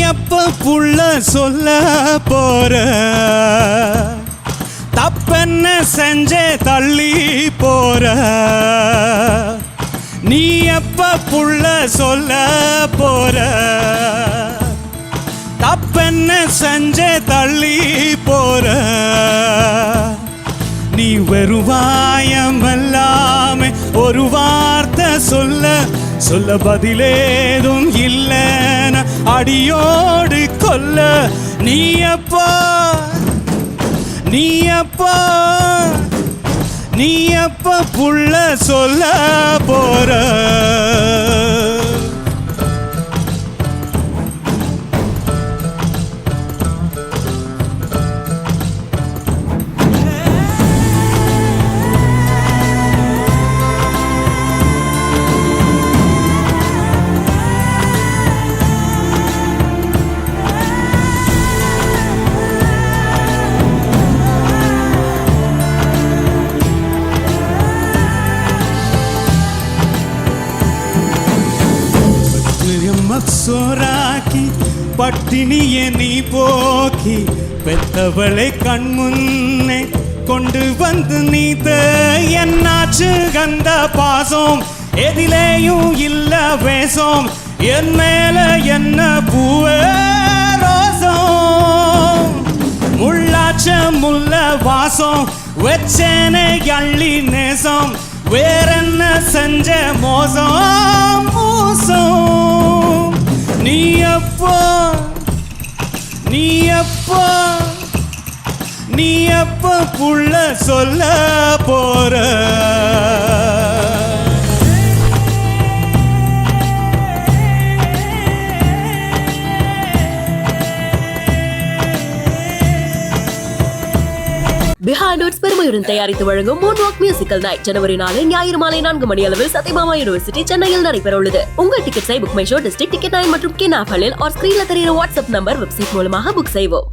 எப்ப புள்ள சொல்ல போற தப்பென்ன செஞ்சே தள்ளி போற நீ எப்ப புள்ள சொல்ல போற தப்பென்ன செஞ்சே தள்ளி போற நீ வெறுவாயமெல்லாமே ஒரு வார்த்தை சொல்ல பதிலேதும் இல்லைன்னு அடியோடு கொல்ல நீ எப்ப புள்ள சொல்ல போற சோராக்கி பட்டினியை நீ போக்கி பெத்தவளை கண் முன்னே கொண்டு வந்து நீத்த என்னாச்சு கந்த பாசம் எதிலேயும் இல்ல வேஷம் என் மேல என்ன பூவே ரோசம் முள்ளாச்ச முல்ல வாசம் வச்சேனே அள்ளி நேசம் வேறென்ன செஞ்ச மோசம் நீ எப்ப புள்ள சொல்ல போற Behind Notes பெருமையுடன் தயாரித்து வழங்கும் மூன்வாக் மியூசிக்கல் நைட் ஜனவரி 4 ஞாயிறு மாலை 4 மணி அளவில் சத்யபாமா யூனிவர்சிட்டி சென்னையில் நடைபெற உள்ளது. உங்கள் டிக்கெட்ஸை book my show district ticket 9 மற்றும் கின் ஆப் ஆர் ஸ்கிரீன்ல தெரியுற வாட்ஸ்அப் நம்பர் வெப்சைட் மூலமாக புக் செய்வோம்.